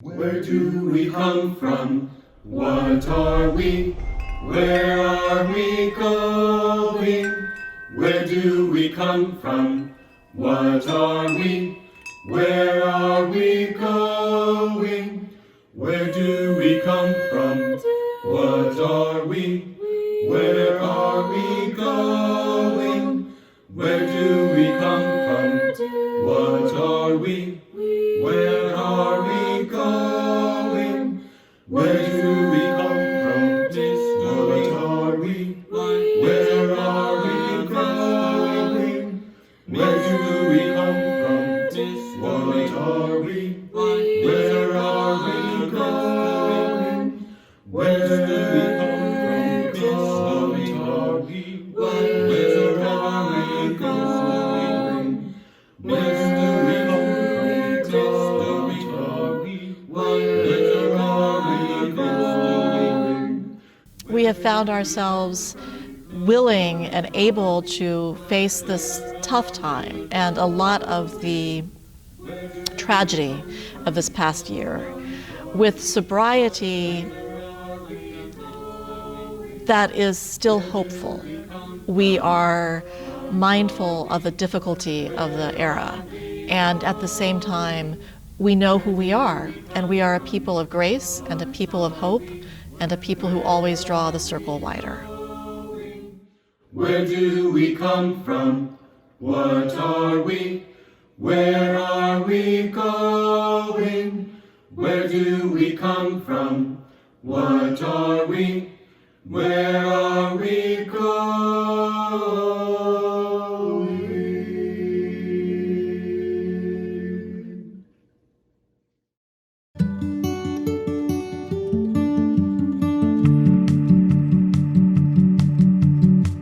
Where do we come from? What are we? Where are we going? Where do we come from? What are we? Where are we going? Where do we come from? What are we? Where are we going? Where do we come from? What are we? Where are we going? Where do we come from? What are we? Where are we going? Where do we come from? What are we? Where are we going? Where do we come from? What are we? Where are we going? Where do we come from? What are we? Where are we going? We have found ourselves willing and able to face this tough time and a lot of the tragedy of this past year with sobriety that is still hopeful. We are mindful of the difficulty of the era, and at the same time, we know who we are, and we are a people of grace and a people of hope and a people who always draw the circle wider. Where do we come from? What are we? Where are we going? Where do we come from? What are we? Where are we going?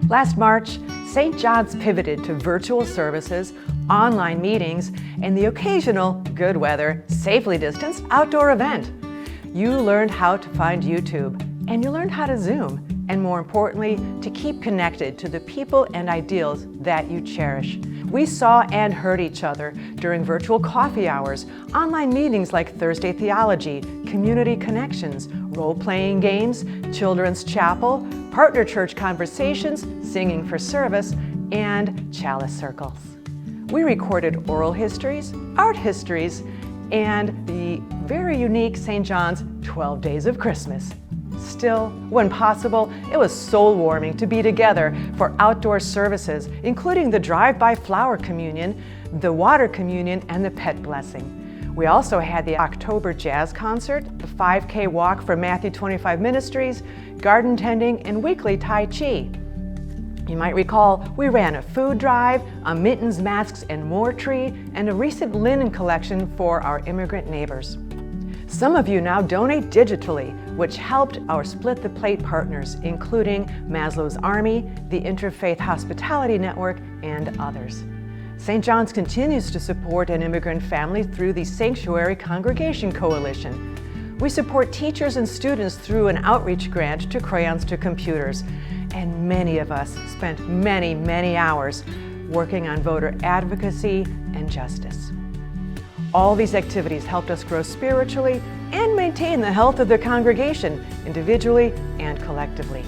Last March, St. John's pivoted to virtual services, online meetings, and the occasional, good weather, safely distanced outdoor event. You learned how to find YouTube, and you learned how to Zoom, and more importantly, to keep connected to the people and ideals that you cherish. We saw and heard each other during virtual coffee hours, online meetings like Thursday Theology, Community Connections, role-playing games, Children's Chapel, partner church conversations, singing for service, and chalice circles. We recorded oral histories, art histories, and the very unique St. John's 12 Days of Christmas. Still, when possible, it was soul-warming to be together for outdoor services, including the drive-by flower communion, the water communion, and the pet blessing. We also had the October jazz concert, the 5K walk for Matthew 25 Ministries, garden tending, and weekly Tai Chi. You might recall we ran a food drive, a mittens, masks, and more tree, and a recent linen collection for our immigrant neighbors. Some of you now donate digitally, which helped our Split the Plate partners, including Maslow's Army, the Interfaith Hospitality Network, and others. St. John's continues to support an immigrant family through the Sanctuary Congregation Coalition. We support teachers and students through an outreach grant to Crayons to Computers, and many of us spent many hours working on voter advocacy and justice. All these activities helped us grow spiritually and maintain the health of the congregation, individually and collectively.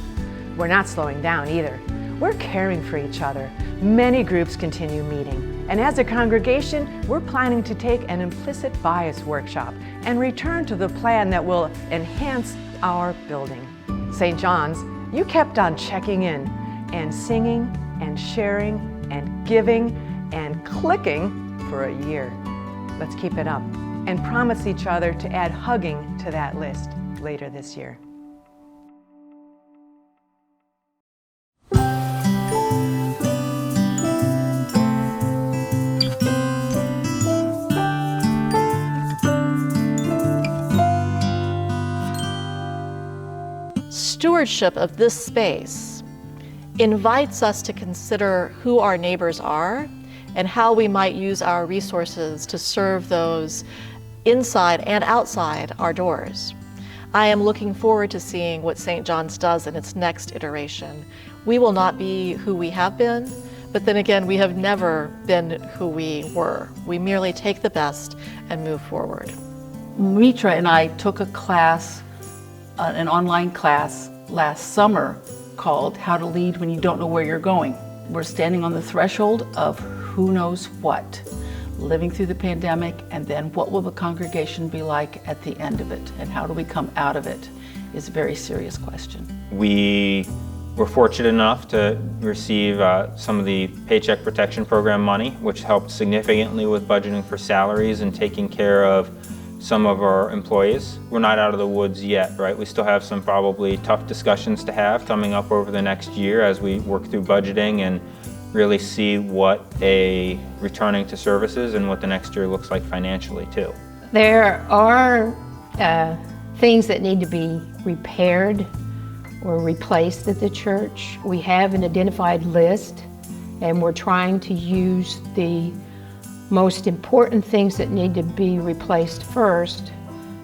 We're not slowing down either. We're caring for each other. Many groups continue meeting, and as a congregation, we're planning to take an implicit bias workshop and return to the plan that will enhance our building. St. John's, you kept on checking in and singing and sharing and giving and clicking for a year. Let's keep it up and promise each other to add hugging to that list later this year. Stewardship of this space invites us to consider who our neighbors are and how we might use our resources to serve those inside and outside our doors. I am looking forward to seeing what St. John's does in its next iteration. We will not be who we have been, but then again, we have never been who we were. We merely take the best and move forward. Mitra and I took a class, an online class last summer called How to Lead When You Don't Know Where You're Going. We're standing on the threshold of who knows what, living through the pandemic, and then what will the congregation be like at the end of it, and how do we come out of it is a very serious question. We were fortunate enough to receive some of the Paycheck Protection Program money, which helped significantly with budgeting for salaries and taking care of some of our employees. We're not out of the woods yet, right? We still have some probably tough discussions to have coming up over the next year as we work through budgeting and really see what a returning to services and what the next year looks like financially too. There are things that need to be repaired or replaced at the church. We have an identified list, and we're trying to use the most important things that need to be replaced first,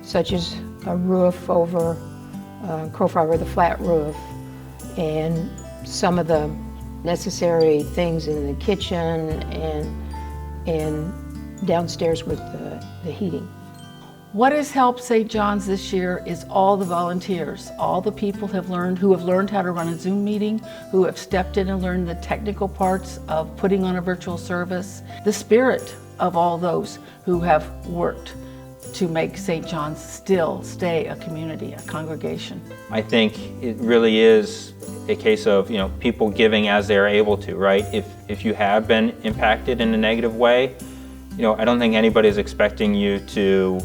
such as a roof over, crow fiber with a flat roof, and some of the necessary things in the kitchen and downstairs with the heating. What has helped St. John's this year is all the volunteers, all the people who have learned how to run a Zoom meeting, who have stepped in and learned the technical parts of putting on a virtual service, the spirit of all those who have worked to make St. John's still stay a community, a congregation. I think it really is a case of, people giving as they're able to, right? If you have been impacted in a negative way, I don't think anybody's expecting you to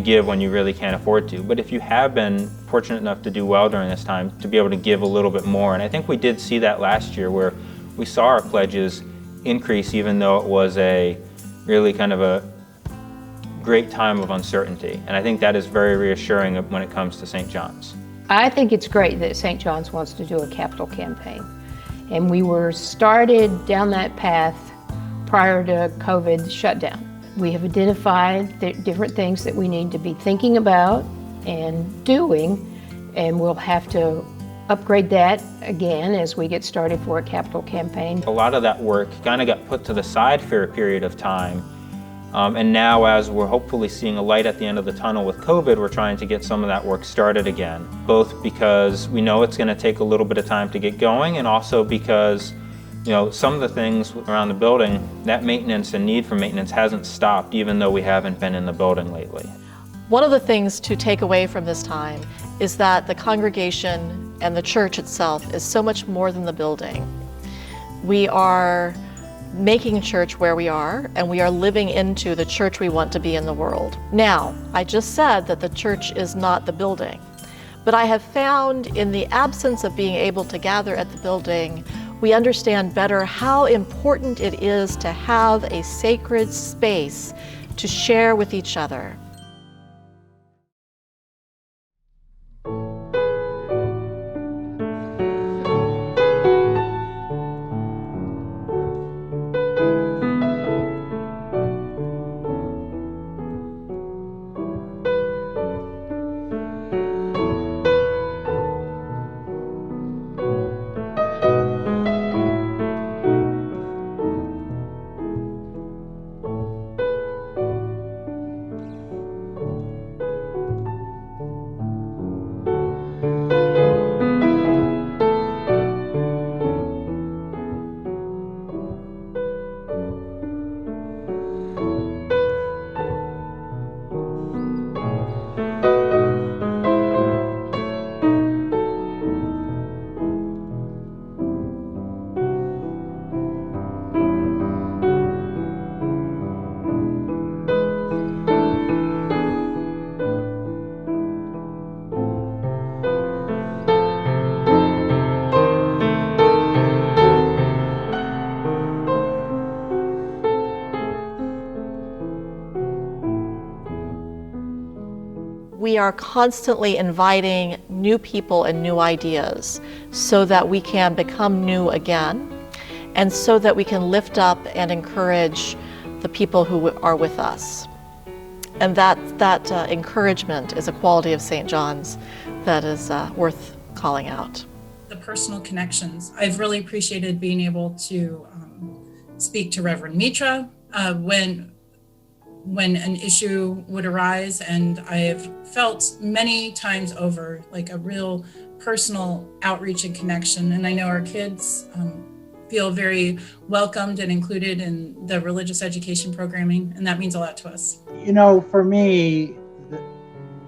give when you really can't afford to. But if you have been fortunate enough to do well during this time, to be able to give a little bit more. And I think we did see that last year where we saw our pledges increase even though it was a really kind of a great time of uncertainty. And I think that is very reassuring when it comes to St. John's. I think it's great that St. John's wants to do a capital campaign. And we were started down that path prior to COVID shutdown. We have identified the different things that we need to be thinking about and doing, and we'll have to upgrade that again as we get started for a capital campaign. A lot of that work kind of got put to the side for a period of time. And now as we're hopefully seeing a light at the end of the tunnel with COVID, we're trying to get some of that work started again, both because we know it's going to take a little bit of time to get going, and also because some of the things around the building, that maintenance and need for maintenance hasn't stopped even though we haven't been in the building lately. One of the things to take away from this time is that the congregation and the church itself is so much more than the building. We are making church where we are, and we are living into the church we want to be in the world. Now, I just said that the church is not the building, but I have found in the absence of being able to gather at the building, we understand better how important it is to have a sacred space to share with each other. We are constantly inviting new people and new ideas so that we can become new again, and so that we can lift up and encourage the people who are with us. And that encouragement is a quality of St. John's that is worth calling out. The personal connections. I've really appreciated being able to speak to Reverend Mitra. When when an issue would arise, and I've felt many times over like a real personal outreach and connection. And I know our kids feel very welcomed and included in the religious education programming, and that means a lot to us. You know, for me,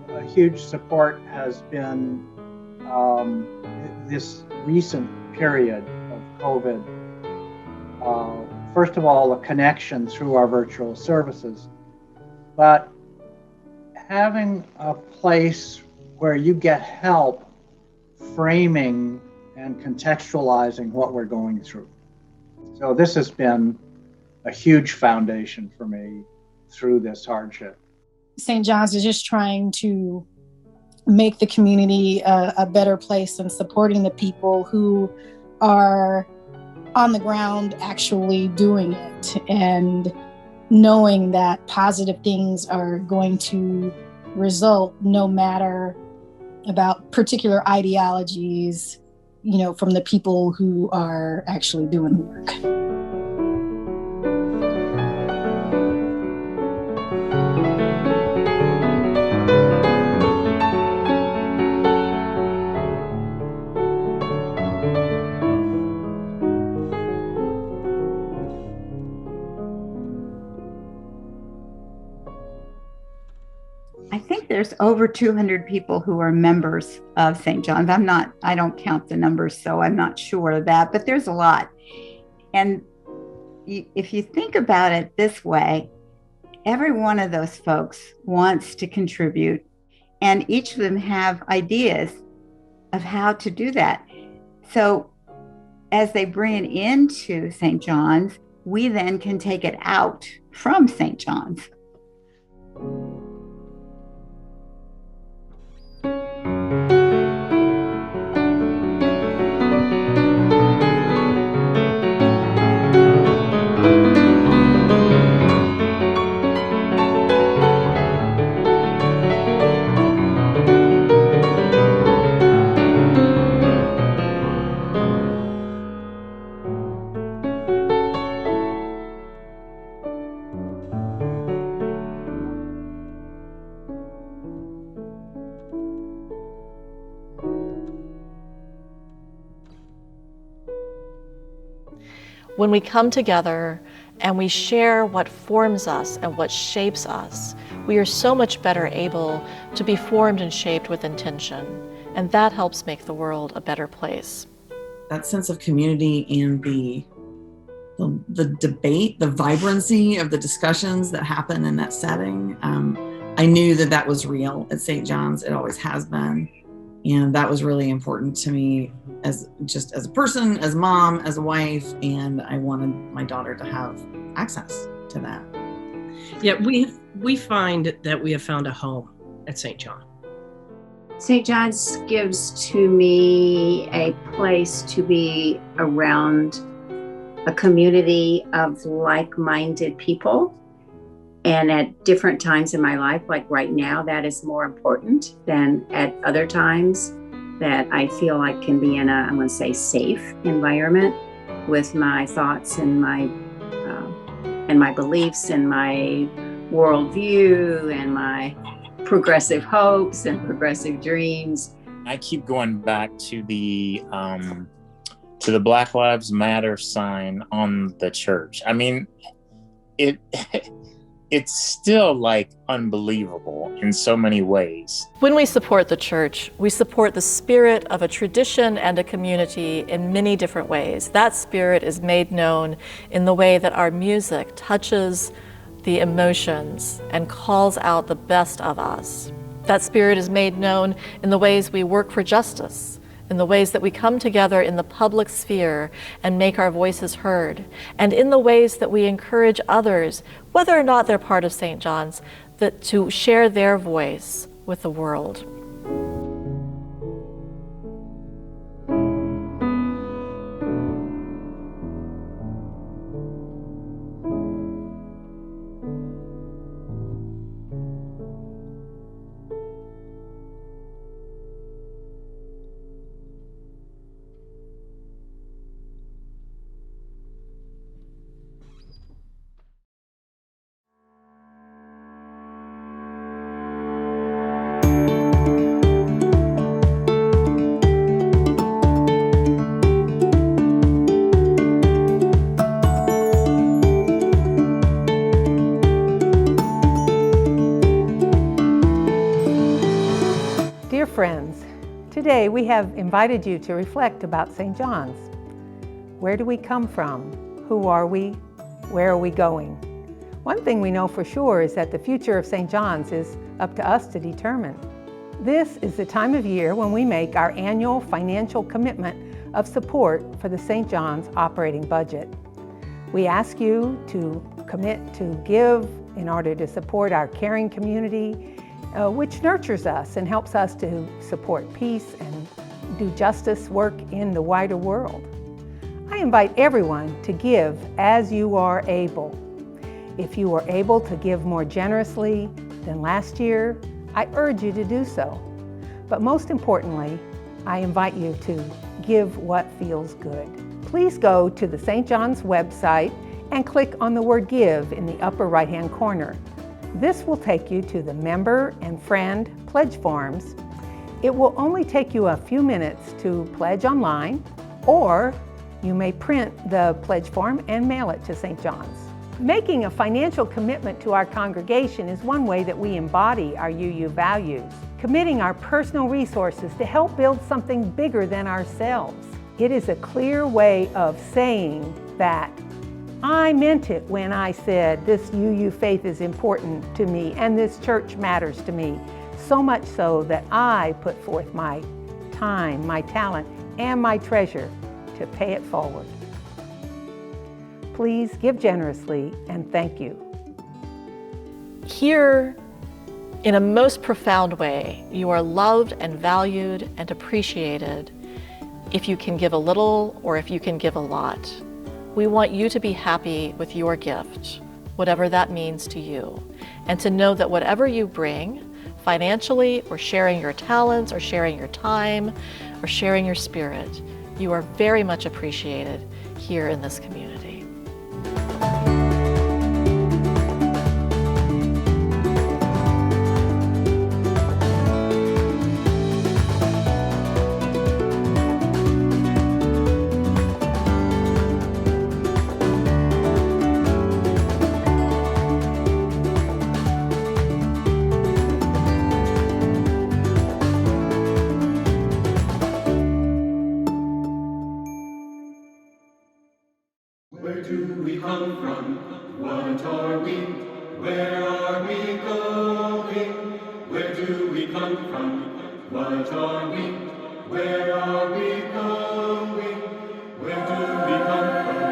a huge support has been this recent period of COVID. First of all, a connection through our virtual services, but having a place where you get help framing and contextualizing what we're going through. So this has been a huge foundation for me through this hardship. St. John's is just trying to make the community a better place and supporting the people who are on the ground actually doing it, and knowing that positive things are going to result no matter about particular ideologies, you know, from the people who are actually doing the work. I think there's over 200 people who are members of St. John's. I don't count the numbers, so I'm not sure of that, but there's a lot. And if you think about it this way, every one of those folks wants to contribute, and each of them have ideas of how to do that. So as they bring it into St. John's, we then can take it out from St. John's. When we come together and we share what forms us and what shapes us, we are so much better able to be formed and shaped with intention. And that helps make the world a better place. That sense of community and the debate, the vibrancy of the discussions that happen in that setting, I knew that was real at St. John's. It always has been. And that was really important to me as a person, as a mom, as a wife, and I wanted my daughter to have access to that. Yeah, we find that we have found a home at St. John. St. John's gives to me a place to be around a community of like-minded people. And at different times in my life, like right now, that is more important than at other times that I feel I can be in I'm going to say, safe environment with my thoughts and my beliefs and my worldview and my progressive hopes and progressive dreams. I keep going back to the Black Lives Matter sign on the church. I mean, it's still like unbelievable in so many ways. When we support the church, we support the spirit of a tradition and a community in many different ways. That spirit is made known in the way that our music touches the emotions and calls out the best of us. That spirit is made known in the ways we work for justice, in the ways that we come together in the public sphere and make our voices heard, and in the ways that we encourage others, whether or not they're part of St. John's, to share their voice with the world. Dear friends, today we have invited you to reflect about St. John's. Where do we come from? Who are we? Where are we going? One thing we know for sure is that the future of St. John's is up to us to determine. This is the time of year when we make our annual financial commitment of support for the St. John's operating budget. We ask you to commit to give in order to support our caring community, which nurtures us and helps us to support peace and do justice work in the wider world. I invite everyone to give as you are able. If you are able to give more generously than last year, I urge you to do so. But most importantly, I invite you to give what feels good. Please go to the St. John's website and click on the word Give in the upper right-hand corner. This will take you to the member and friend pledge forms. It will only take you a few minutes to pledge online, or you may print the pledge form and mail it to St. John's. Making a financial commitment to our congregation is one way that we embody our UU values, committing our personal resources to help build something bigger than ourselves. It is a clear way of saying that I meant it when I said this UU faith is important to me and this church matters to me, so much so that I put forth my time, my talent, and my treasure to pay it forward. Please give generously and thank you. Here, in a most profound way, you are loved and valued and appreciated if you can give a little or if you can give a lot. We want you to be happy with your gift, whatever that means to you, and to know that whatever you bring, financially or sharing your talents or sharing your time or sharing your spirit, you are very much appreciated here in this community. Where do we come from? What are we? Where are we going? Where do we come from? What are we? Where are we going? Where do we come from?